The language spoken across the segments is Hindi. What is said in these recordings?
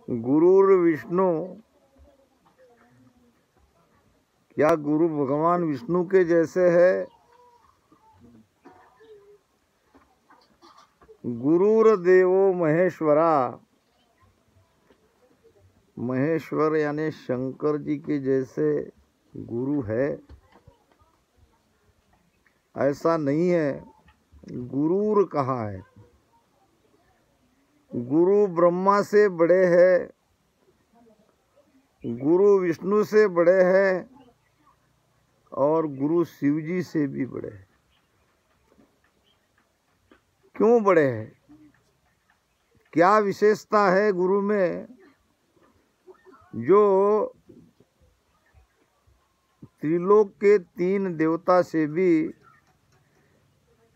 गुरुर विष्णु, क्या गुरु भगवान विष्णु के जैसे है? गुरुर देवो महेश्वरा, महेश्वर यानी शंकर जी के जैसे गुरु है? ऐसा नहीं है। गुरुर कहा है। गुरु ब्रह्मा से बड़े हैं, गुरु विष्णु से बड़े हैं और गुरु शिव जी से भी बड़े हैं। क्यों बड़े हैं? क्या विशेषता है गुरु में जो त्रिलोक के 3 देवता से भी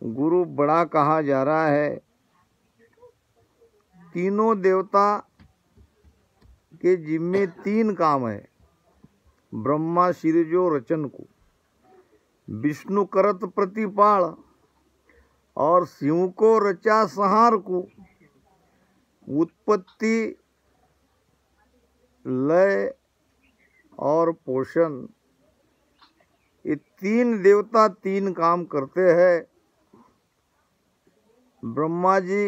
गुरु बड़ा कहा जा रहा है? तीनों देवता के जिम्मे 3 काम है। ब्रह्मा सिरजो रचन को, विष्णु करत प्रतिपाल और शिव को रचा संहार को। उत्पत्ति, लय और पोषण, ये 3 देवता 3 काम करते हैं। ब्रह्मा जी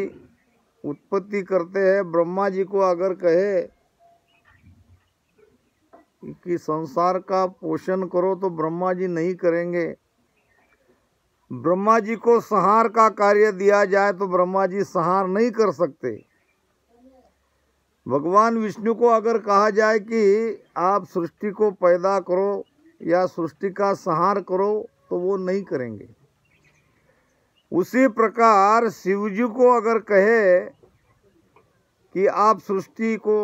उत्पत्ति करते हैं। ब्रह्मा जी को अगर कहे कि संसार का पोषण करो तो ब्रह्मा जी नहीं करेंगे। ब्रह्मा जी को संहार का कार्य दिया जाए तो ब्रह्मा जी संहार नहीं कर सकते। भगवान विष्णु को अगर कहा जाए कि आप सृष्टि को पैदा करो या सृष्टि का संहार करो तो वो नहीं करेंगे। उसी प्रकार शिव जी को अगर कहे कि आप सृष्टि को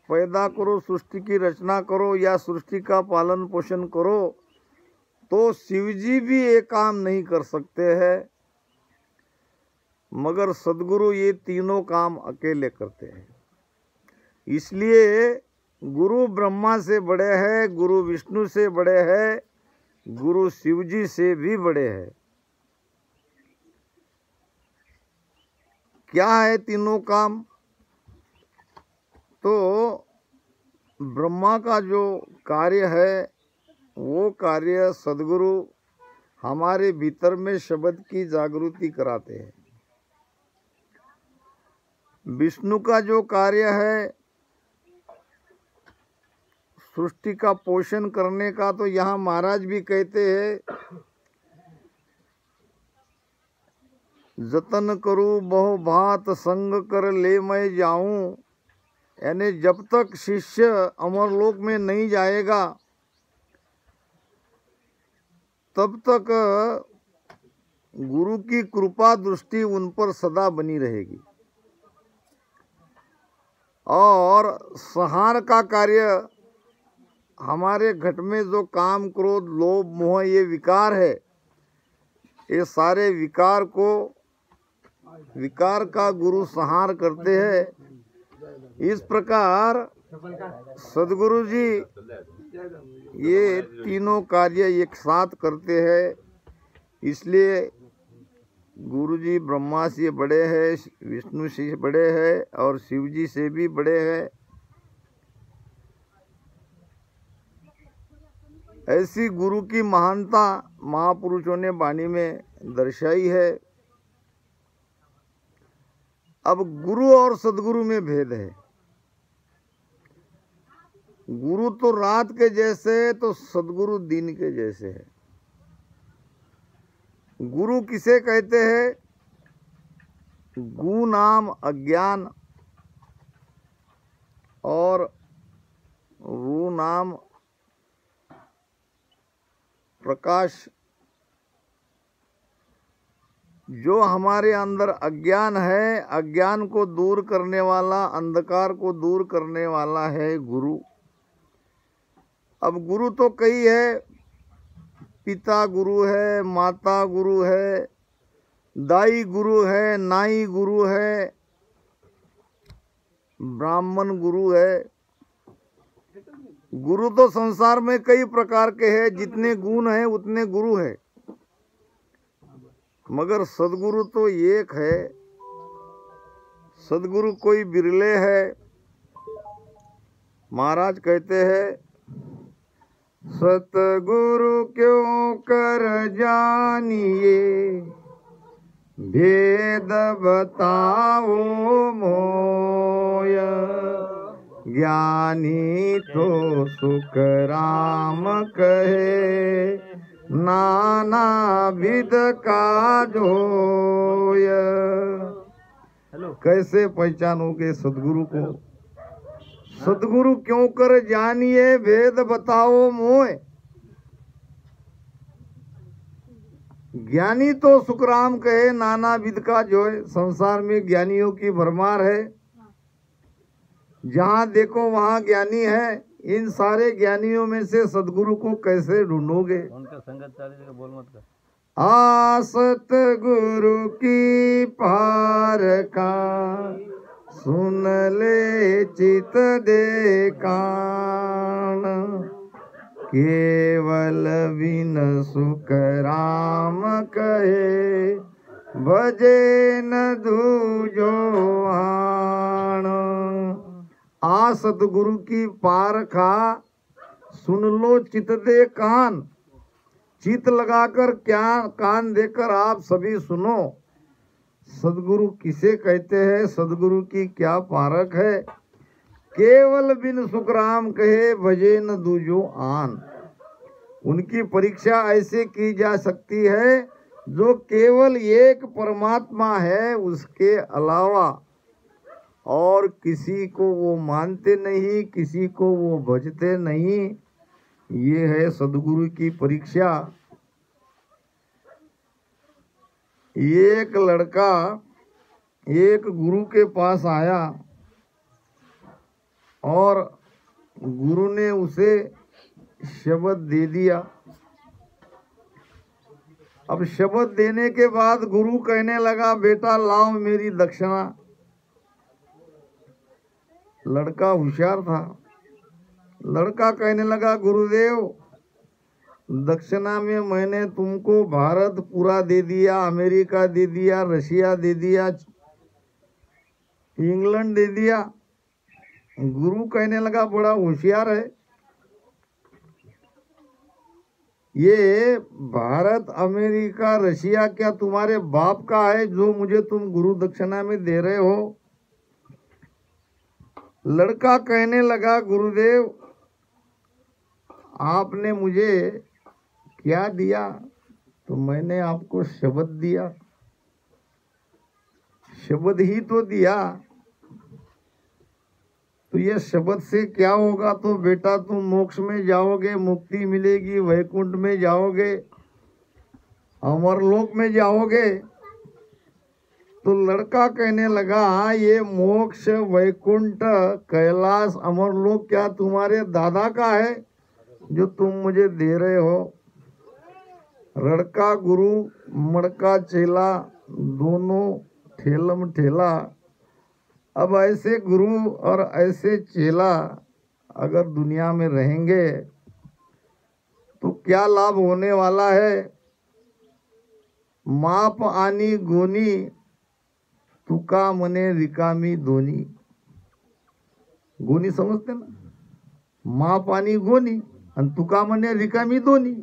पैदा करो, सृष्टि की रचना करो या सृष्टि का पालन पोषण करो तो शिव जी भी ये काम नहीं कर सकते हैं। मगर सद्गुरु ये तीनों काम अकेले करते हैं। इसलिए गुरु ब्रह्मा से बड़े हैं, गुरु विष्णु से बड़े हैं, गुरु शिव जी से भी बड़े हैं। क्या है तीनों काम? तो ब्रह्मा का जो कार्य है वो कार्य सद्गुरु हमारे भीतर में शब्द की जागृति कराते हैं। विष्णु का जो कार्य है सृष्टि का पोषण करने का, तो यहाँ महाराज भी कहते हैं जतन करूं बहु भात संग कर ले मैं जाऊं। यानी जब तक शिष्य अमरलोक में नहीं जाएगा तब तक गुरु की कृपा दृष्टि उन पर सदा बनी रहेगी। और संहार का कार्य हमारे घट में जो काम क्रोध लोभ मोह ये विकार है, ये सारे विकार का गुरु संहार करते हैं। इस प्रकार सद्गुरु जी ये तीनों कार्य एक साथ करते हैं। इसलिए गुरु जी ब्रह्मा से बड़े हैं, विष्णु से बड़े हैं और शिव जी से भी बड़े हैं। ऐसी गुरु की महानता महापुरुषों ने वाणी में दर्शाई है। अब गुरु और सद्गुरु में भेद है। गुरु तो रात के जैसे है तो सद्गुरु दिन के जैसे है। गुरु किसे कहते हैं? गु नाम अज्ञान और रू नाम प्रकाश। जो हमारे अंदर अज्ञान है, अज्ञान को दूर करने वाला, अंधकार को दूर करने वाला है गुरु। अब गुरु तो कई है। पिता गुरु है, माता गुरु है, दाई गुरु है, नाई गुरु है, ब्राह्मण गुरु है। गुरु तो संसार में कई प्रकार के हैं। जितने गुण हैं उतने गुरु हैं। मगर सद्गुरु तो एक है। सदगुरु कोई बिरले है। महाराज कहते हैं, सतगुरु क्यों कर जानिए, भेद बताओ मोय। ज्ञानी तो सुख राम कहे, नाना विध का जोय। कैसे पहचानोगे सदगुरु को? सदगुरु क्यों कर जानिए, भेद बताओ मोय। ज्ञानी तो सुखराम कहे, नाना विध का जोय। संसार में ज्ञानियों की भरमार है, जहाँ देखो वहाँ ज्ञानी है। इन सारे ज्ञानियों में से सदगुरु को कैसे ढूंढोगे? उनका संगत चालीसा बोल मत कर। सतगुरु की पार का सुन ले चित दे कान, केवल बिन सुख राम कहे, भजे न दूजो आन। सतगुरु की पार खा, सुन लो चित दे कान। चित लगाकर क्या कान देकर आप सभी सुनो। सदगुरु किसे कहते हैं? सदगुरु की क्या पारख है? केवल बिन सुख राम कहे, भजे न दूजो आन। उनकी परीक्षा ऐसे की जा सकती है, जो केवल एक परमात्मा है, उसके अलावा और किसी को वो मानते नहीं, किसी को वो भजते नहीं। ये है सदगुरु की परीक्षा। एक लड़का एक गुरु के पास आया और गुरु ने उसे शब्द दे दिया। अब शब्द देने के बाद गुरु कहने लगा, बेटा लाओ मेरी दक्षिणा। लड़का होशियार था। लड़का कहने लगा, गुरुदेव दक्षिणा में मैंने तुमको भारत पूरा दे दिया, अमेरिका दे दिया, रशिया दे दिया, इंग्लैंड दे दिया। गुरु कहने लगा, बड़ा होशियार है। ये भारत अमेरिका रशिया क्या तुम्हारे बाप का है, जो मुझे तुम गुरु दक्षिणा में दे रहे हो? लड़का कहने लगा, गुरुदेव आपने मुझे क्या दिया? तो मैंने आपको शब्द दिया। शब्द ही तो दिया। तो ये शब्द से क्या होगा? तो बेटा तुम मोक्ष में जाओगे, मुक्ति मिलेगी, वैकुंठ में जाओगे, अमरलोक में जाओगे। तो लड़का कहने लगा, ये मोक्ष, वैकुंठ, कैलाश, अमरलोक क्या तुम्हारे दादा का है, जो तुम मुझे दे रहे हो? रड़का गुरु मड़का चेला, दोनों ठेलम ठेला। अब ऐसे गुरु और ऐसे चेला अगर दुनिया में रहेंगे तो क्या लाभ होने वाला है? माप आनी गोनी, तुका मने रिकामी दोनी। गोनी समझते ना? माप आनी गोनी और तुका मने रिकामी दोनी।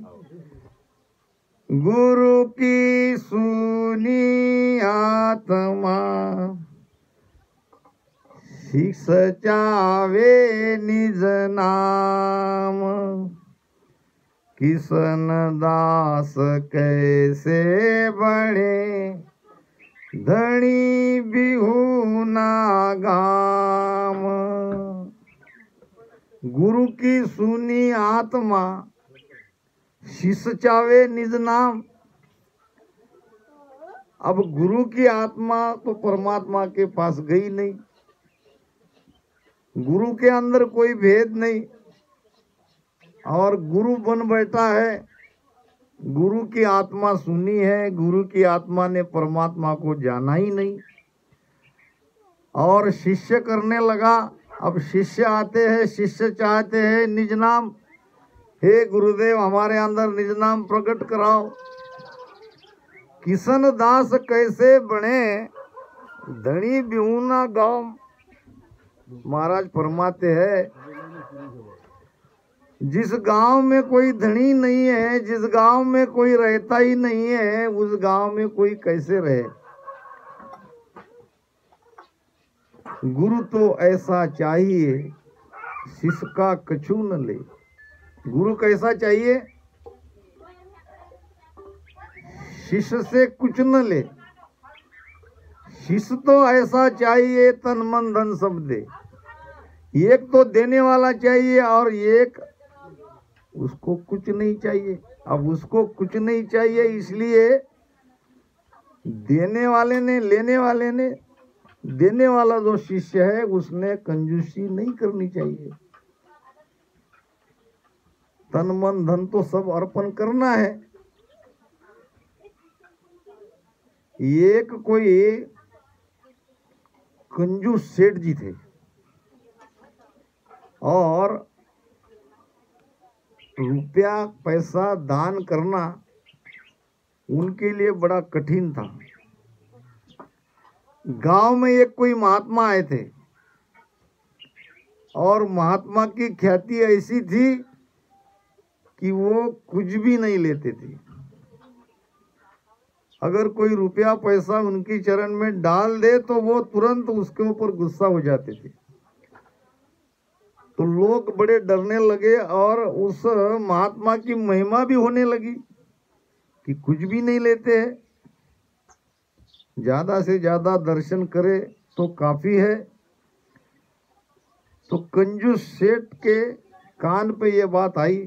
गुरु की सुनी आत्मा, शिष चावे निज नाम। किसन दास कैसे बढ़े, धनी बिहू ना गाम। गुरु की सुनी आत्मा, शिष चावे निज नाम। अब गुरु की आत्मा तो परमात्मा के पास गई नहीं। गुरु के अंदर कोई भेद नहीं और गुरु बन बैठा है। गुरु की आत्मा सुनी है, गुरु की आत्मा ने परमात्मा को जाना ही नहीं और शिष्य करने लगा। अब शिष्य आते हैं, शिष्य चाहते हैं निज नाम। हे गुरुदेव हमारे अंदर निज नाम प्रकट कराओ। किसन दास कैसे बने, धनी बिहूना गांव महाराज फरमाते हैं, जिस गांव में कोई धनी नहीं है, जिस गांव में कोई रहता ही नहीं है, उस गांव में कोई कैसे रहे। गुरु तो ऐसा चाहिए शिष्य का कछु न ले। गुरु कैसा चाहिए? शिष्य से कुछ न ले। शिष्य तो ऐसा चाहिए तन मन धन सब दे। एक तो देने वाला चाहिए और एक उसको कुछ नहीं चाहिए। अब उसको कुछ नहीं चाहिए, इसलिए देने वाले ने, लेने वाले ने, देने वाला जो शिष्य है उसने कंजूसी नहीं करनी चाहिए। तन मन धन तो सब अर्पण करना है। एक कोई कंजूस सेठ जी थे और रुपया पैसा दान करना उनके लिए बड़ा कठिन था। गांव में एक कोई महात्मा आए थे और महात्मा की ख्याति ऐसी थी कि वो कुछ भी नहीं लेते थे। अगर कोई रुपया पैसा उनकी चरण में डाल दे तो वो तुरंत उसके ऊपर गुस्सा हो जाते थे। तो लोग बड़े डरने लगे और उस महात्मा की महिमा भी होने लगी कि कुछ भी नहीं लेते हैं, ज्यादा से ज्यादा दर्शन करे तो काफी है। तो कंजूस सेठ के कान पे ये बात आई,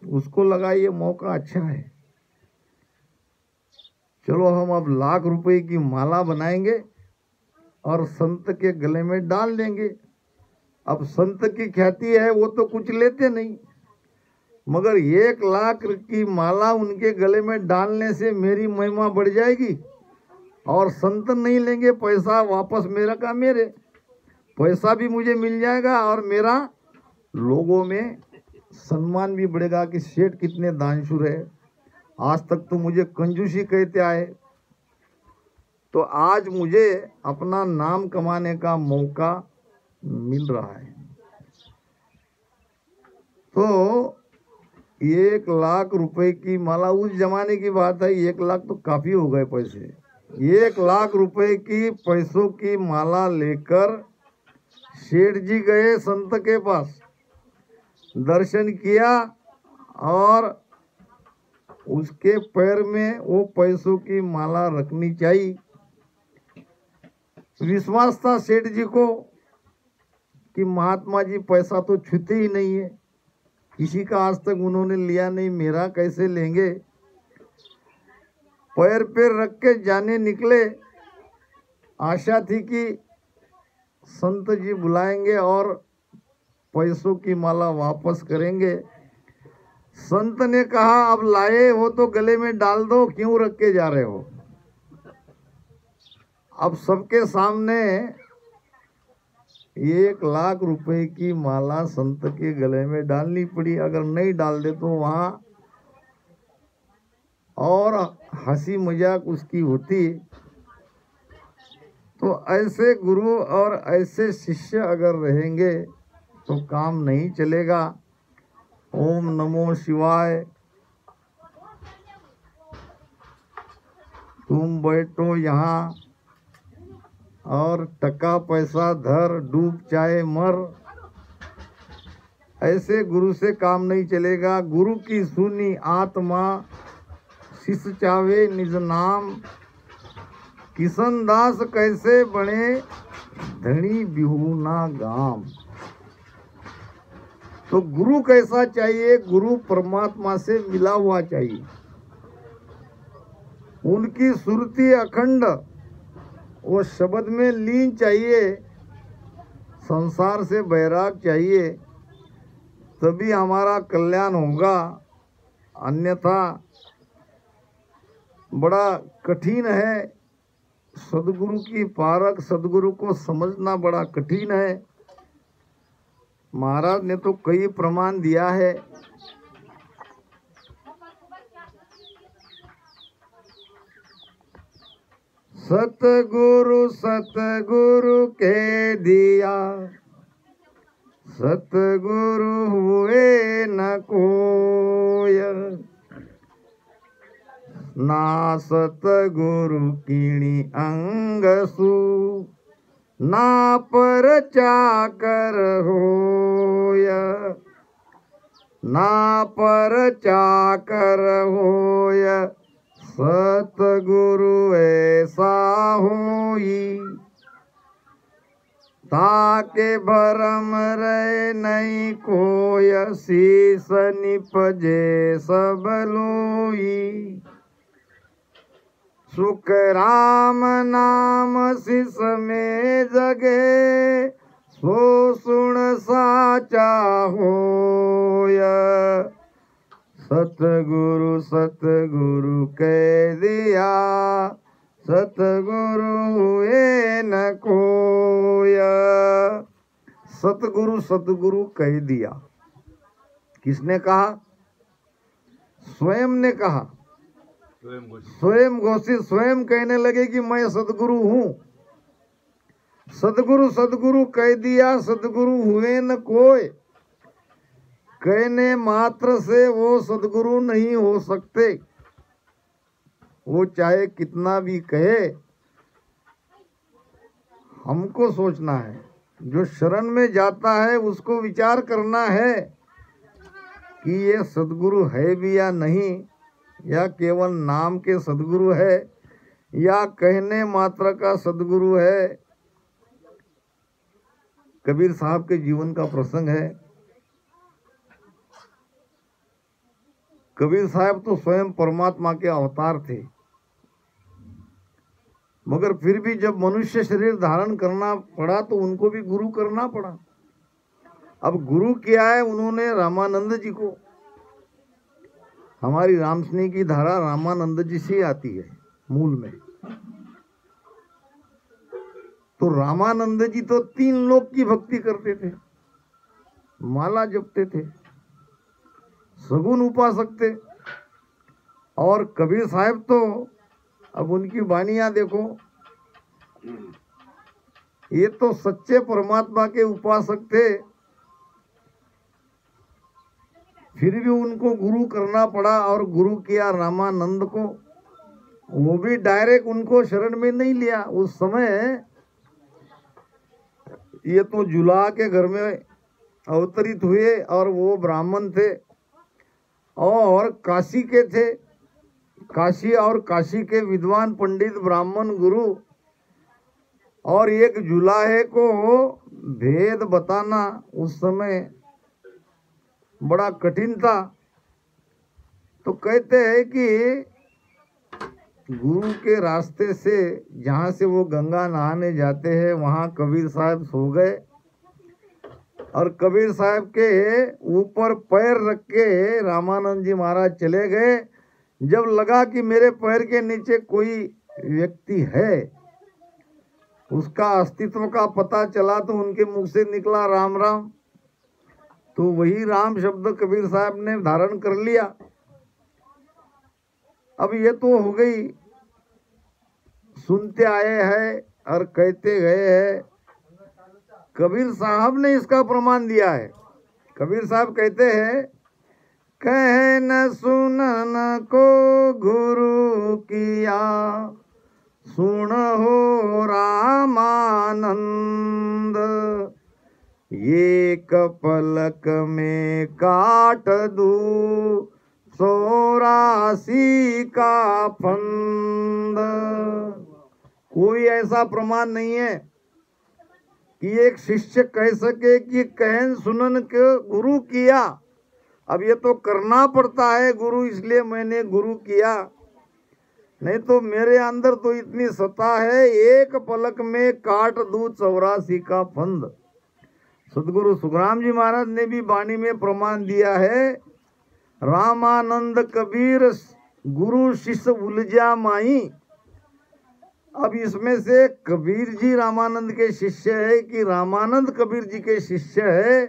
उसको लगा ये मौका अच्छा है, चलो हम अब लाख रुपए की माला बनाएंगे और संत के गले में डाल देंगे। अब संत की ख्याति है, वो तो कुछ लेते नहीं, मगर 1 लाख की माला उनके गले में डालने से मेरी महिमा बढ़ जाएगी और संत नहीं लेंगे, पैसा वापस मेरा का मेरे, पैसा भी मुझे मिल जाएगा और मेरा लोगों में सम्मान भी बढ़ेगा कि सेठ कितने दानशूर है, आज तक तो मुझे कंजूसी कहते आए, तो आज मुझे अपना नाम कमाने का मौका मिल रहा है। तो 1 लाख रुपए की माला, उस जमाने की बात है, 1 लाख तो काफी हो गए पैसे। 1 लाख रुपए की पैसों की माला लेकर सेठ जी गए संत के पास, दर्शन किया और उसके पैर में वो पैसों की माला रखनी चाहिए। विश्वास था सेठ जी को कि महात्मा जी पैसा तो छूते ही नहीं है, किसी का आज तक उन्होंने लिया नहीं, मेरा कैसे लेंगे। पैर पे रख के जाने निकले, आशा थी कि संत जी बुलाएंगे और पैसों की माला वापस करेंगे। संत ने कहा अब लाए हो तो गले में डाल दो, क्यों रख के जा रहे हो। अब सबके सामने 1 लाख रुपए की माला संत के गले में डालनी पड़ी। अगर नहीं डाल दे तो वहां और हंसी मजाक उसकी होती। तो ऐसे गुरु और ऐसे शिष्य अगर रहेंगे तो काम नहीं चलेगा। ओम नमो शिवाय। तुम बैठो यहाँ और टका पैसा धर, डूब चाहे मर, ऐसे गुरु से काम नहीं चलेगा। गुरु की सुनी आत्मा शिष्य चावे निज नाम, किशन दास कैसे बने धनी बिहूना गाम। तो गुरु कैसा चाहिए? गुरु परमात्मा से मिला हुआ चाहिए, उनकी सुरती अखंड वो शब्द में लीन चाहिए, संसार से बैराग चाहिए, तभी हमारा कल्याण होगा। अन्यथा बड़ा कठिन है। सदगुरु की पारख, सदगुरु को समझना बड़ा कठिन है। महाराज ने तो कई प्रमाण दिया है। सतगुरु सतगुरु के दिया, सतगुरु हुए न कोय। ना सतगुरु कीणी अंगसु, ना पर चाकर होय। ना पर चाकर होय, सतगुरु ऐसा होई। ताके भरम रहे नहीं कोय, शीस निपजे सब लोई। सुख राम नाम शिष में जगे, सो सुन साचा होय। सतगुरु सतगुरु कह दिया, सतगुरु हुए न कोय। सतगुरु सतगुरु कह दिया। किसने कहा? स्वयं ने कहा। स्वयं घोषित, स्वयं कहने लगे कि मैं सतगुरु हूँ। सतगुरु सतगुरु कह दिया, सतगुरु हुए न कोय। कहने मात्र से वो सतगुरु नहीं हो सकते। वो चाहे कितना भी कहे, हमको सोचना है। जो शरण में जाता है उसको विचार करना है कि ये सतगुरु है भी या नहीं, या केवल नाम के सतगुरु है, या कहने मात्र का सतगुरु है। कबीर साहब के जीवन का प्रसंग है। कबीर साहब तो स्वयं परमात्मा के अवतार थे, मगर फिर भी जब मनुष्य शरीर धारण करना पड़ा तो उनको भी गुरु करना पड़ा। अब गुरु किया है उन्होंने? रामानंद जी को। हमारी रामस्नेह की धारा रामानंद जी से आती है मूल में। तो रामानंद जी तो 3 लोक की भक्ति करते थे, माला जपते थे, सगुन उपासक थे। और कबीर साहब तो, अब उनकी वाणियां देखो, ये तो सच्चे परमात्मा के उपासक थे, फिर भी उनको गुरु करना पड़ा। और गुरु किया रामानंद को। वो भी डायरेक्ट उनको शरण में नहीं लिया। उस समय ये तो जुला के घर में अवतरित हुए और वो ब्राह्मण थे और काशी के थे। काशी और काशी के विद्वान पंडित ब्राह्मण गुरु, और एक जुलाहे को भेद बताना उस समय बड़ा कठिन था। तो कहते हैं कि गुरु के रास्ते से, जहाँ से वो गंगा नहाने जाते हैं, वहाँ कबीर साहब सो गए और कबीर साहब के ऊपर पैर रख के रामानंद जी महाराज चले गए। जब लगा कि मेरे पैर के नीचे कोई व्यक्ति है, उसका अस्तित्व का पता चला, तो उनके मुख से निकला राम राम। तो वही राम शब्द कबीर साहब ने धारण कर लिया। अब ये तो हो गई, सुनते आए हैं और कहते गए हैं। कबीर साहब ने इसका प्रमाण दिया है। कबीर साहब कहते हैं, कह न सुनन को गुरु किया, सुन हो रामानंद। एक पलक में काट दूं 84 का फंद। कोई ऐसा प्रमाण नहीं है कि एक शिष्य कह सके कि कहन सुनन के गुरु किया। अब ये तो करना पड़ता है गुरु, इसलिए मैंने गुरु किया, नहीं तो मेरे अंदर तो इतनी सत्ता है, एक पलक में काट दूं 84 का फंद। सदगुरु सुखराम जी महाराज ने भी वाणी में प्रमाण दिया है, रामानंद कबीर गुरु शिष्य उलझा माई। अब इसमें से कबीर जी रामानंद के शिष्य है कि रामानंद कबीर जी के शिष्य है,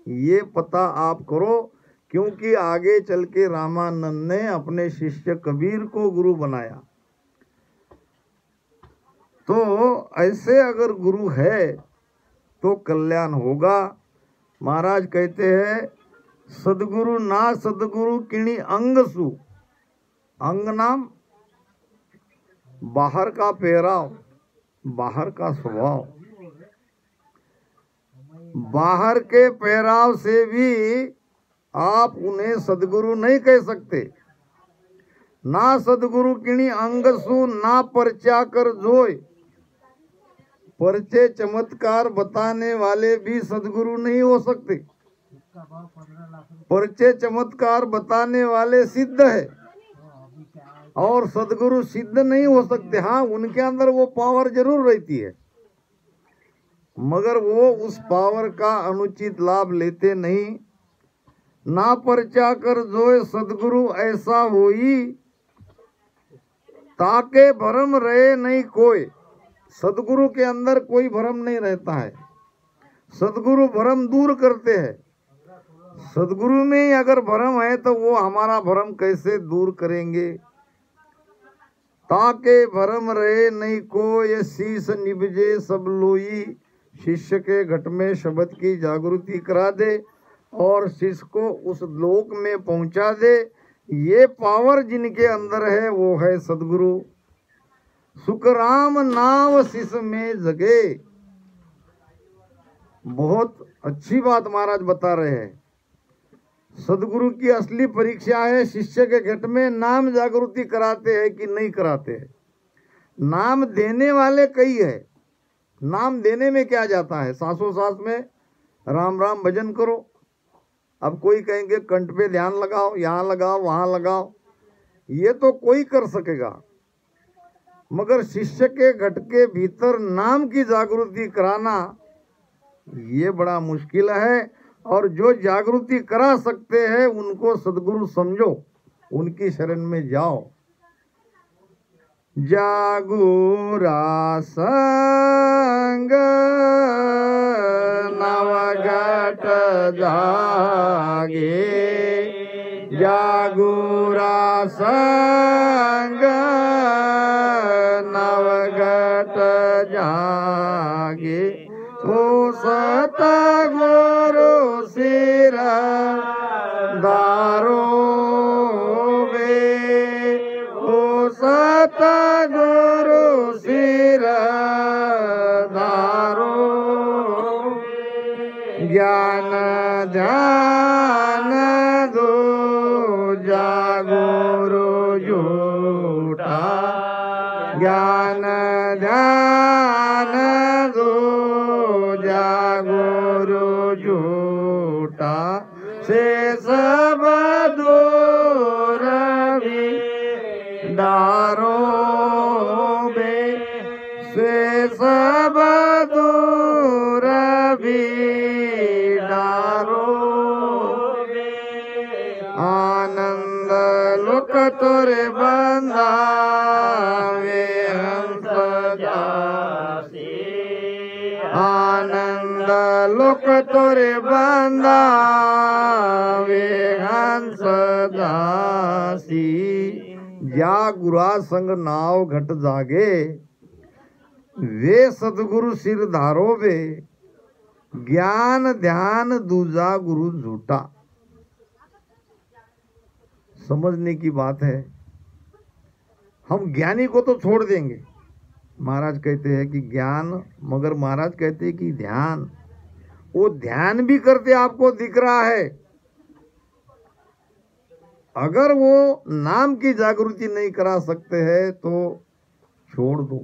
ये पता आप करो, क्योंकि आगे चल के रामानंद ने अपने शिष्य कबीर को गुरु बनाया। तो ऐसे अगर गुरु है तो कल्याण होगा। महाराज कहते हैं सदगुरु ना सदगुरु किणी अंग सु, अंग नाम बाहर का पहराव, बाहर का स्वभाव। बाहर के पहराव से भी आप उन्हें सदगुरु नहीं कह सकते। ना सदगुरु किणी अंगसु ना परचा कर जोय, परचे चमत्कार बताने वाले भी सदगुरु नहीं हो सकते। परचे चमत्कार बताने वाले सिद्ध है और सदगुरु सिद्ध नहीं हो सकते। हाँ, उनके अंदर वो पावर जरूर रहती है, मगर वो उस पावर का अनुचित लाभ लेते नहीं। ना परचा कर जोय सदगुरु ऐसा होई, ताके भरम रहे नहीं कोई। सदगुरु के अंदर कोई भरम नहीं रहता है, सदगुरु भरम दूर करते हैं। सदगुरु में अगर भरम है तो वो हमारा भरम कैसे दूर करेंगे। ताके भरम रहे नहीं कोई, शीस निभजे सब लोई। शिष्य के घट में शब्द की जागृति करा दे और शिष्य को उस लोक में पहुंचा दे। ये पावर जिनके अंदर है वो है सदगुरु। सुखराम नाव शिष में जगे। बहुत अच्छी बात महाराज बता रहे हैं। सदगुरु की असली परीक्षा है शिष्य के घट में नाम जागृति कराते हैं कि नहीं कराते हैं। नाम देने वाले कई है। नाम देने में क्या जाता है, सांसों सांस में राम राम भजन करो। अब कोई कहेंगे कंठ पे ध्यान लगाओ, यहाँ लगाओ वहाँ लगाओ, ये तो कोई कर सकेगा, मगर शिष्य के घट के भीतर नाम की जागृति कराना ये बड़ा मुश्किल है। और जो जागृति करा सकते हैं उनको सदगुरु समझो, उनकी शरण में जाओ। जागुरा संग नवघट जागे, जागुरा संग नवघट जागे। ओ सतगुरु सिर दारो वे, ओ सतगुरु सिर दारो। ज्ञान ध्यान दो जागुरु झूठा, ज्ञान ध्यान दो जागुरु झूठा। से सब दूर भी डारो बे, से सब दूर भी डारो बे। आनंद लोक तोरे बंधावे हंस जासी, आनंद लोक तोरे बंधावे हंस जासी। जागुरा संग नाव घट जागे, वे सदगुरु सिर धारो वे। ज्ञान ध्यान दूजा गुरु झूठा। समझने की बात है। हम ज्ञानी को तो छोड़ देंगे, महाराज कहते हैं कि ज्ञान, मगर महाराज कहते हैं कि ध्यान, वो ध्यान भी करते आपको दिख रहा है। अगर वो नाम की जागृति नहीं करा सकते हैं तो छोड़ दो।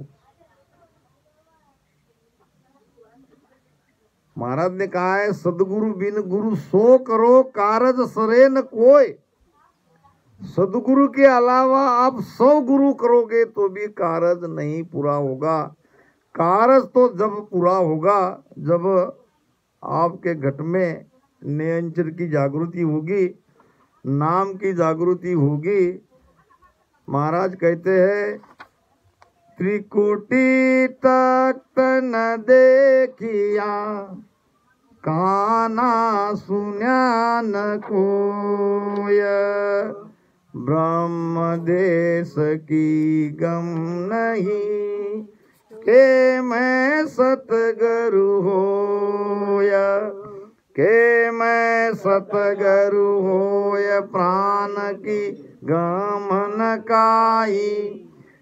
महाराज ने कहा है सदगुरु बिन गुरु सो करो कारज सरे न कोई। सदगुरु के अलावा आप 100 गुरु करोगे तो भी कारज नहीं पूरा होगा। कारज तो जब पूरा होगा जब आपके घट में नियंचर की जागृति होगी, नाम की जागृति होगी। महाराज कहते हैं त्रिकुटी तख्त न देखिया, काना सुन्या न कोय। ब्रह्म देश की गम नहीं, के मैं सतगुरु होया, के मैं सतगुरु होय प्राण की गमन काई।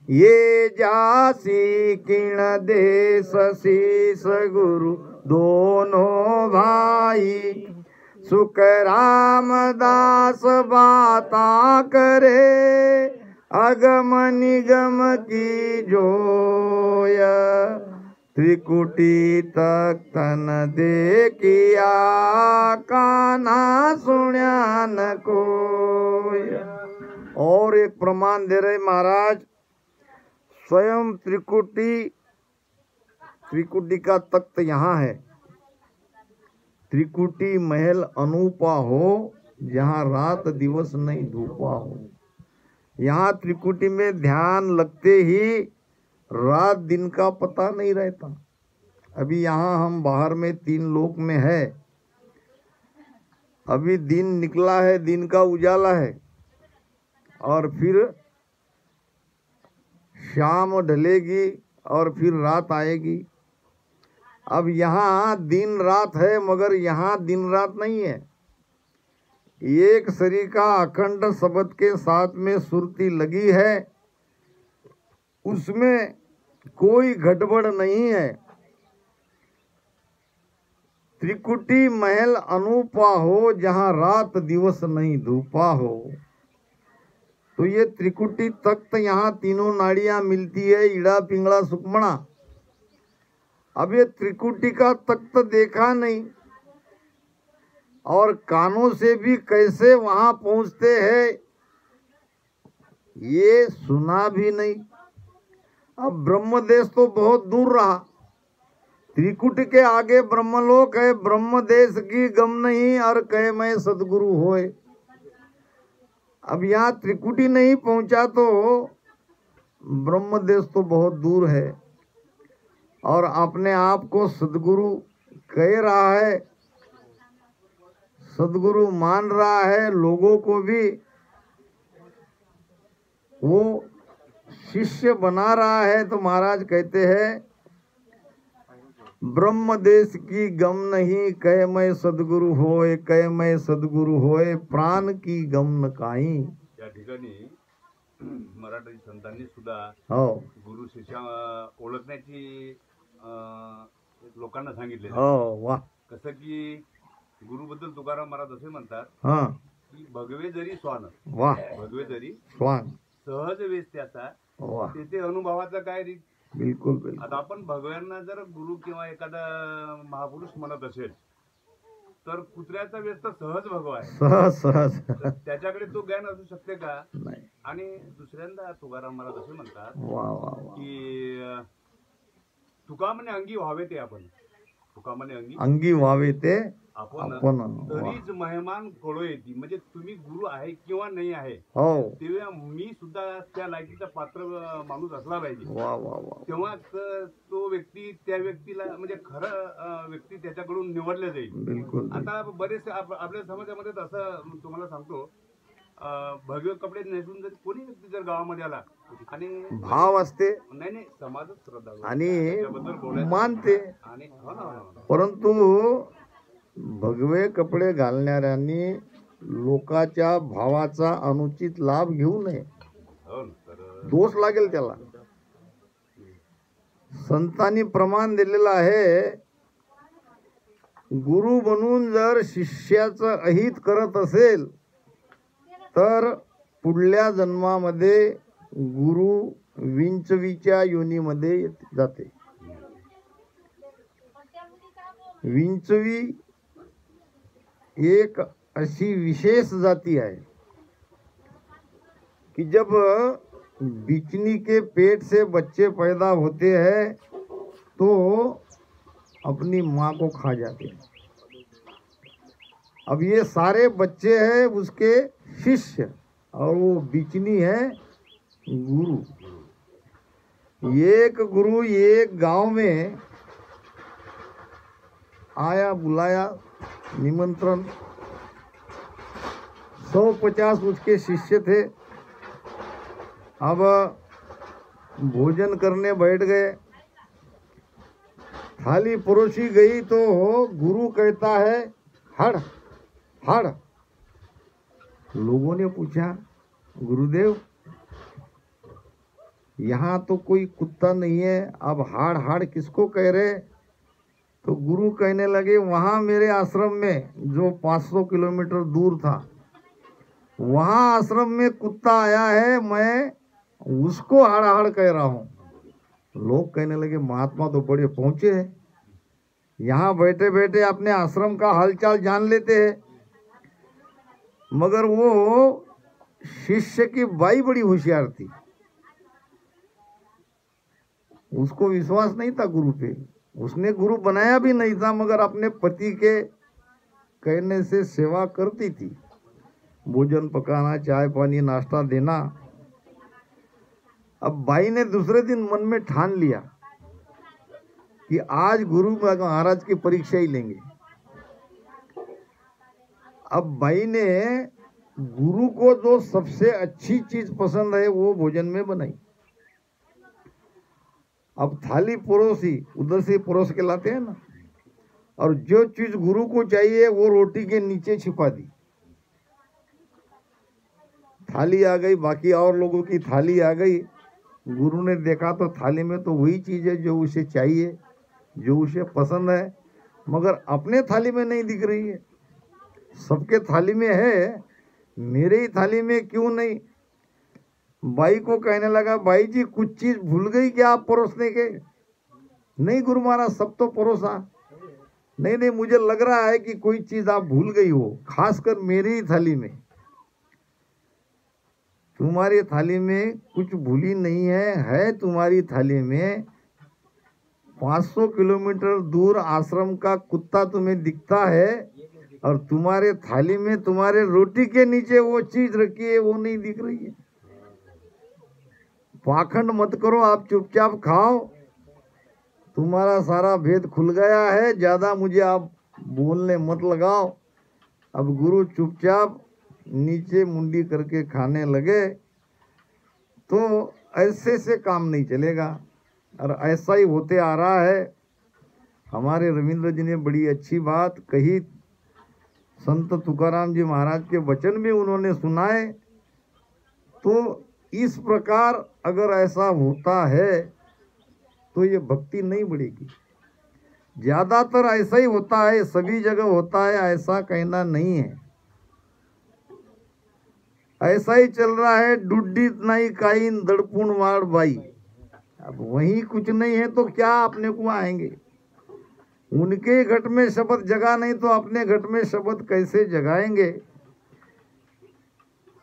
ये जासी किण देश शीस गुरु दोनों भाई। सुख रामदास बाता करे अगम निगम की जोया। त्रिकुटी तक तन देखिया काना सुन्या न कोया। और एक प्रमाण दे रहे महाराज, स्वयं त्रिकुटी का तख्त यहाँ है। त्रिकुटी महल अनूपा हो, जहाँ रात दिवस नहीं धूपा हो। यहाँ त्रिकुटी में ध्यान लगते ही रात दिन का पता नहीं रहता। अभी यहाँ हम बाहर में 3 लोक में है, अभी दिन निकला है, दिन का उजाला है, और फिर शाम ढलेगी और फिर रात आएगी। अब यहाँ दिन रात है, मगर यहाँ दिन रात नहीं है। एक शरीर का अखंड शब्द के साथ में सुरती लगी है, उसमें कोई गड़बड़ नहीं है। त्रिकुटी महल अनूपा हो, जहाँ रात दिवस नहीं धूपा हो। तो ये त्रिकुटी तख्त यहाँ तीनों नाड़ियां मिलती है, ईड़ा पिंगला सुकमणा। अब ये त्रिकुटी का तख्त देखा नहीं, और कानों से भी कैसे वहां पहुंचते हैं ये सुना भी नहीं। अब ब्रह्मदेश तो बहुत दूर रहा, त्रिकुटी के आगे ब्रह्मलोक है। ब्रह्मदेश की गम नहीं, और कहे मैं सदगुरु होए। अब यहाँ त्रिकुटी नहीं पहुंचा तो ब्रह्मदेश तो बहुत दूर है, और अपने आप को सदगुरु कह रहा है, सदगुरु मान रहा है, लोगों को भी वो शिष्य बना रहा है। तो महाराज कहते हैं, ब्रह्म देश की गम नहीं, कह मैं सदगुरु होय, कह मैं सदगुरु होय प्राण की गम न काही। या ठिकाणी मराठी संतांनी सुद्धा हो गुरु शिष्य ओळखण्याची लोकांना सांगितले। हो वाह, कसं की गुरुबद्दल तुकाराम महाराज असे म्हणतात हा की भगवे जरी स्वान, वाह, भगवे जरी स्वान, सहज वेश त्याचा, वाह, तेथे अनुभवाचा काय रीत। बिलकुल बिलकुल। आता आपण भगव्यांना जर गुरु किंवा एखादा महापुरुष म्हणत असेल तर कुत्र्याचा वेश तर सहज भगवा आहे, सहज सहज तर त्याच्याकडे तो ज्ञान असू शकते का? नाही। आणि दुसऱ्यांदा तुकाराम महाराज असे म्हणतात वाह वाह वाह, की तुका म्हणे अंगी व्हावे ते आपण, तुका म्हणे अंगी व्हावे ते आपण आपण। तरीच मेहमान कळो येते। म्हणजे तुम्ही गुरु आहे किंवा नाही आहे, हो, तेव्हा मी सुद्धा त्या लायकीचा पात्र माणूस असला पाहिजे। वाह वाह वाह, तेव्हा तो व्यक्ती त्या व्यक्तीला म्हणजे खरं व्यक्ती त्याच्याकडून निवडले जाईल। बिलकुल। आता बरेचसे आपल्या समाजामध्ये असं तुम्हाला सांगतो, भगवे कपडे नेसून जर कोणी व्यक्ती जर गावामध्ये आला आणि भाव असते, नाही नाही समाजच श्रद्धा आणि त्याच्याबद्दल बोलायचं मानते, आणि हो ना, हो ना। परंतु भगवे कपडे घालणाऱ्यांनी लोकांच्या भावाचा अनुचित लाभ घेऊ नये, हो ना, तर दोष लागेल त्याला। संतांनी प्रमाण दिलेलं आहे, गुरु बनून जर शिष्याचं अहित करत असेल तर पुढल्या जन्मामध्ये गुरु विंचवीच्या योनीमध्ये जाते। विंचवी एक ऐसी विशेष जाति है कि जब बिचनी के पेट से बच्चे पैदा होते हैं तो अपनी माँ को खा जाते हैं। अब ये सारे बच्चे हैं उसके शिष्य, और वो बिचनी है गुरु। एक गुरु एक गांव में आया, बुलाया, निमंत्रण, 150 उसके शिष्य थे। अब भोजन करने बैठ गए, थाली परोसी गई तो गुरु कहता है हड़ हड़। लोगों ने पूछा गुरुदेव यहाँ तो कोई कुत्ता नहीं है, अब हाड़ हाड़ किसको कह रहे? तो गुरु कहने लगे वहाँ मेरे आश्रम में जो 500 किलोमीटर दूर था, वहाँ आश्रम में कुत्ता आया है, मैं उसको हाड़ हाड़ कह रहा हूँ। लोग कहने लगे महात्मा तो बड़े पहुँचे हैं, यहाँ बैठे बैठे अपने आश्रम का हालचाल जान लेते हैं। मगर वो शिष्य की बाई बड़ी होशियार थी, उसको विश्वास नहीं था गुरु पे, उसने गुरु बनाया भी नहीं था, मगर अपने पति के कहने से सेवा करती थी, भोजन पकाना, चाय पानी, नाश्ता देना। अब बाई ने दूसरे दिन मन में ठान लिया कि आज गुरु महाराज की परीक्षा ही लेंगे। अब बाई ने गुरु को जो सबसे अच्छी चीज पसंद है वो भोजन में बनाई। अब थाली परोसी, उधर से परोस के लाते हैं ना, और जो चीज गुरु को चाहिए वो रोटी के नीचे छिपा दी। थाली आ गई, बाकी और लोगों की थाली आ गई। गुरु ने देखा तो थाली में तो वही चीज है जो उसे चाहिए, जो उसे पसंद है, मगर अपने थाली में नहीं दिख रही है। सबके थाली में है, मेरे ही थाली में क्यों नहीं? बाई को कहने लगा बाई जी कुछ चीज भूल गई क्या आप परोसने के? नहीं गुरु महाराज सब तो परोसा। नहीं नहीं, मुझे लग रहा है कि कोई चीज आप भूल गई हो, खासकर मेरी ही थाली में। तुम्हारी थाली में कुछ भूली नहीं है तुम्हारी थाली में 500 किलोमीटर दूर आश्रम का कुत्ता तुम्हें दिखता है, और तुम्हारे थाली में तुम्हारे रोटी के नीचे वो चीज रखी है, वो नहीं दिख रही है। पाखंड मत करो, आप चुपचाप खाओ, तुम्हारा सारा भेद खुल गया है, ज्यादा मुझे आप बोलने मत लगाओ। अब गुरु चुपचाप नीचे मुंडी करके खाने लगे। तो ऐसे से काम नहीं चलेगा, और ऐसा ही होते आ रहा है। हमारे रविंद्र जी ने बड़ी अच्छी बात कही, संत तुकाराम जी महाराज के वचन भी उन्होंने सुनाए। तो इस प्रकार अगर ऐसा होता है तो ये भक्ति नहीं बढ़ेगी। ज्यादातर ऐसा ही होता है, सभी जगह होता है, ऐसा कहना नहीं है। ऐसा ही चल रहा है, डुड्डी नहीं काइन दड़पुण वाड़ बाई। अब वही कुछ नहीं है तो क्या अपने को आएंगे? उनके घट में शब्द जगा नहीं तो अपने घट में शब्द कैसे जगाएंगे?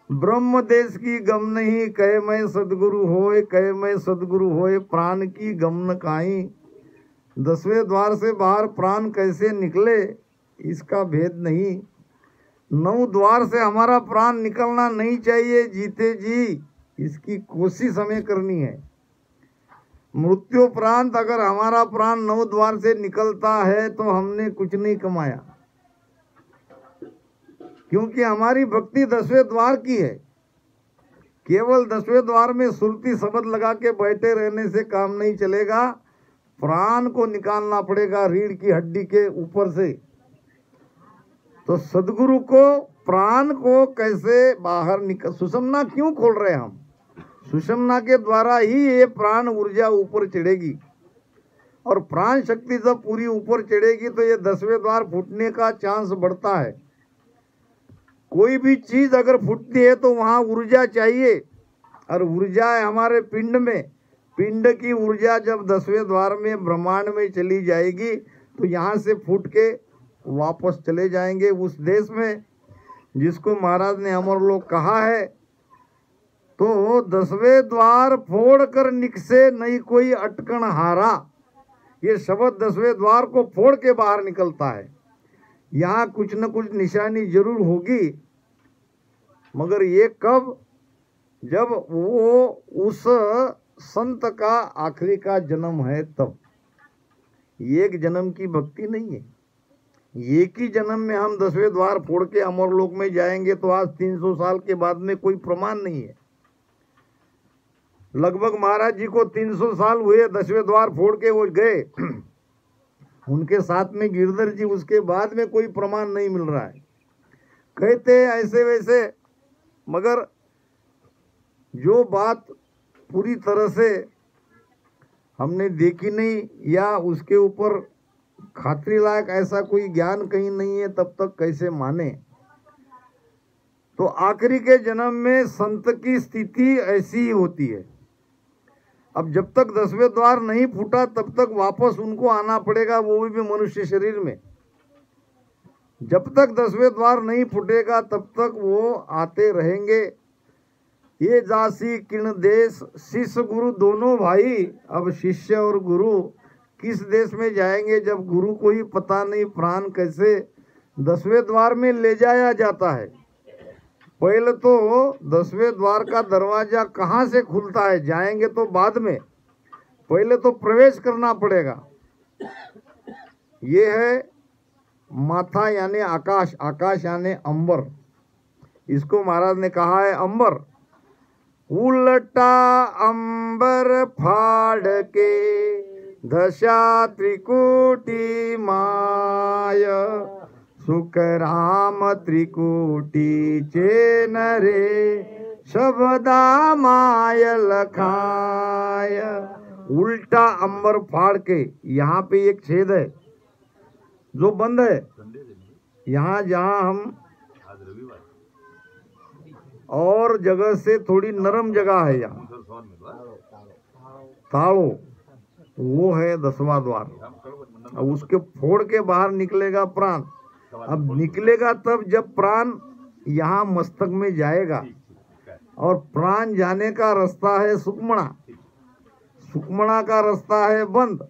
ब्रह्म देश की गम नहीं, कहे मैं सदगुरु होए, कहे मैं सदगुरु होए, प्राण की गम न काई। 10वें द्वार से बाहर प्राण कैसे निकले इसका भेद नहीं। 9 द्वार से हमारा प्राण निकलना नहीं चाहिए जीते जी, इसकी कोशिश हमें करनी है। मृत्युपरांत अगर हमारा प्राण 9 द्वार से निकलता है तो हमने कुछ नहीं कमाया, क्योंकि हमारी भक्ति 10वें द्वार की है। केवल 10वें द्वार में सुरती शब्द लगा के बैठे रहने से काम नहीं चलेगा, प्राण को निकालना पड़ेगा रीढ़ की हड्डी के ऊपर से। तो सदगुरु को प्राण को कैसे बाहर निकल, सुषमना क्यों खोल रहे हैं हम? सुषमना के द्वारा ही ये प्राण ऊर्जा ऊपर चढ़ेगी, और प्राण शक्ति जब पूरी ऊपर चढ़ेगी तो ये 10वें द्वार फूटने का चांस बढ़ता है। कोई भी चीज अगर फूटती है तो वहां ऊर्जा चाहिए, और ऊर्जा है हमारे पिंड में। पिंड की ऊर्जा जब 10वें द्वार में ब्रह्मांड में चली जाएगी तो यहाँ से फूट के वापस चले जाएंगे उस देश में जिसको महाराज ने अमर लोक कहा है। तो 10वें द्वार फोड़ कर निकसे नहीं कोई अटकन हारा, ये शब्द 10वें द्वार को फोड़ के बाहर निकलता है। यहाँ कुछ न कुछ निशानी जरूर होगी, मगर ये कब? जब वो उस संत का आखिरी का जन्म है तब। एक जन्म की भक्ति नहीं है। एक ही जन्म में हम 10वें द्वार फोड़ के अमरलोक में जाएंगे तो आज 300 साल के बाद में कोई प्रमाण नहीं है। लगभग महाराज जी को 300 साल हुए, 10वें द्वार फोड़ के वो गए। उनके साथ में गिरधर जी, उसके बाद में कोई प्रमाण नहीं मिल रहा है। कहते ऐसे वैसे, मगर जो बात पूरी तरह से हमने देखी नहीं या उसके ऊपर खातरी लायक ऐसा कोई ज्ञान कहीं नहीं है, तब तक कैसे माने। तो आखिरी के जन्म में संत की स्थिति ऐसी ही होती है। अब जब तक 10वें द्वार नहीं फूटा तब तक वापस उनको आना पड़ेगा, वो भी मनुष्य शरीर में। जब तक 10वें द्वार नहीं फूटेगा तब तक वो आते रहेंगे। ये जासी किण देश, शिष्य गुरु दोनों भाई। अब शिष्य और गुरु किस देश में जाएंगे जब गुरु को ही पता नहीं प्राण कैसे 10वें द्वार में ले जाया जाता है। पहले तो 10वें द्वार का दरवाजा कहाँ से खुलता है, जाएंगे तो बाद में, पहले तो प्रवेश करना पड़ेगा। ये है माथा यानी आकाश, आकाश यानी अंबर। इसको महाराज ने कहा है अंबर। उल्टा अंबर फाड़ के दशा त्रिकुटी माय, सुख राम त्रिकुटी चेन रे, शब्दा माय लखाय। उल्टा अंबर फाड़ के, यहाँ पे एक छेद है जो बंद है। यहाँ जहाँ हम और जगह से थोड़ी नरम जगह है, यहाँ ताड़ो, वो है 10वां द्वार। अब उसके फोड़ के बाहर निकलेगा प्राण। अब निकलेगा तब जब प्राण यहाँ मस्तक में जाएगा, और प्राण जाने का रास्ता है सुक्मणा, सुक्मणा का रास्ता है बंद।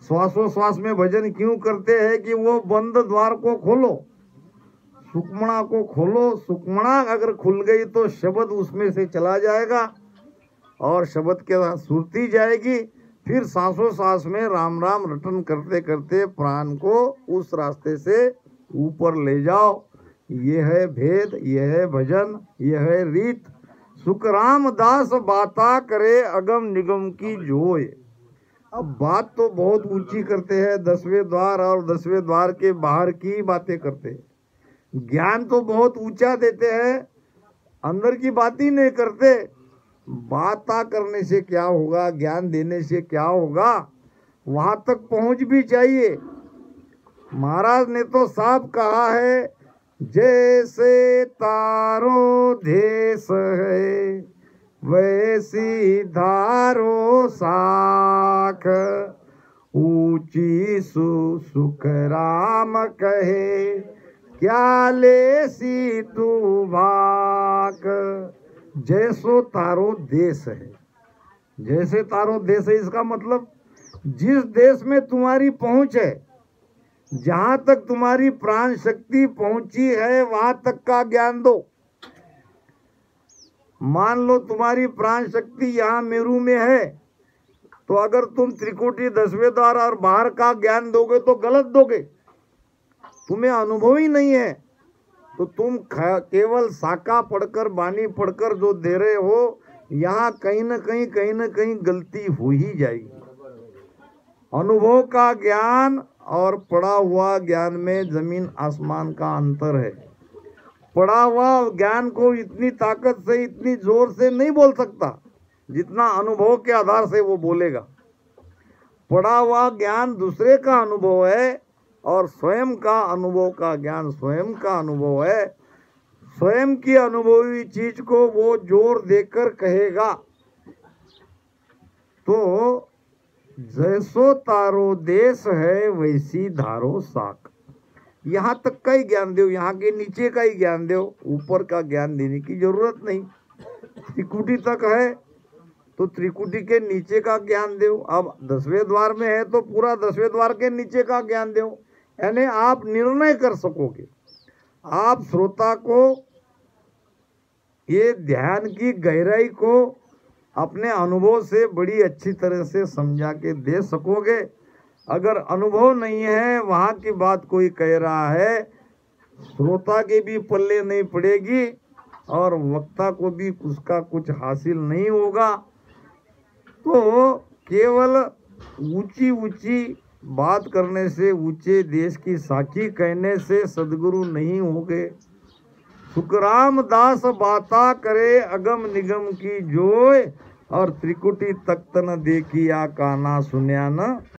श्वासोश्वास में भजन क्यों करते हैं कि वो बंद द्वार को खोलो, सुक्मणा को खोलो। सुक्मणा अगर खुल गई तो शब्द उसमें से चला जाएगा और शब्द के साथ सुरती जाएगी। फिर सांसों सांस में राम राम रटन करते करते प्राण को उस रास्ते से ऊपर ले जाओ। ये है भेद, ये है भजन, ये है रीत। सुखराम दास बाता करे अगम निगम की जोय। अब बात तो बहुत ऊंची करते हैं, 10वें द्वार और 10वें द्वार के बाहर की बातें करते हैं। ज्ञान तो बहुत ऊंचा देते हैं, अंदर की बात ही नहीं करते। बाता करने से क्या होगा, ज्ञान देने से क्या होगा, वहां तक पहुंच भी चाहिए। महाराज ने तो साफ कहा है, जैसे तारो देश है वैसी धारो साख, ऊंची सुख राम कहे क्या ले सी तू भाक। जैसो तारो देश है, जैसे तारो देश है, इसका मतलब जिस देश में तुम्हारी पहुंच है, जहां तक तुम्हारी प्राण शक्ति पहुंची है वहां तक का ज्ञान दो। मान लो तुम्हारी प्राण शक्ति यहाँ मेरू में है, तो अगर तुम त्रिकुटी 10वें द्वार और बाहर का ज्ञान दोगे तो गलत दोगे। तुम्हें अनुभव ही नहीं है तो तुम केवल साका पढ़कर बानी पढ़कर जो दे रहे हो, यहाँ कहीं न कहीं गलती हो ही जाएगी। अनुभव का ज्ञान और पढ़ा हुआ ज्ञान में जमीन आसमान का अंतर है। पढ़ा हुआ ज्ञान को इतनी ताकत से, इतनी जोर से नहीं बोल सकता जितना अनुभव के आधार से वो बोलेगा। पढ़ा हुआ ज्ञान दूसरे का अनुभव है और स्वयं का अनुभव का ज्ञान स्वयं का अनुभव है। स्वयं की अनुभवी चीज को वो जोर देकर कहेगा। तो जैसो तारो देश है वैसी धारो साख। यहाँ तक का ही ज्ञान दो, यहाँ के नीचे का ही ज्ञान दो, ऊपर का ज्ञान देने की जरूरत नहीं। त्रिकुटी तक है तो त्रिकुटी के नीचे का ज्ञान दो। अब 10वें द्वार में है तो पूरा 10वें द्वार के नीचे का ज्ञान दो। यानी आप निर्णय कर सकोगे। आप श्रोता को ये ध्यान की गहराई को अपने अनुभव से बड़ी अच्छी तरह से समझा के दे सकोगे। अगर अनुभव नहीं है, वहाँ की बात कोई कह रहा है, श्रोता के भी पल्ले नहीं पड़ेगी और वक्ता को भी उसका कुछ हासिल नहीं होगा। तो केवल ऊंची ऊंची बात करने से, ऊंचे देश की साखी कहने से सदगुरु नहीं होगे। सुखराम दास बाता करे अगम निगम की जोय, और त्रिकुटी तख्त न देखिया काना सुन्या न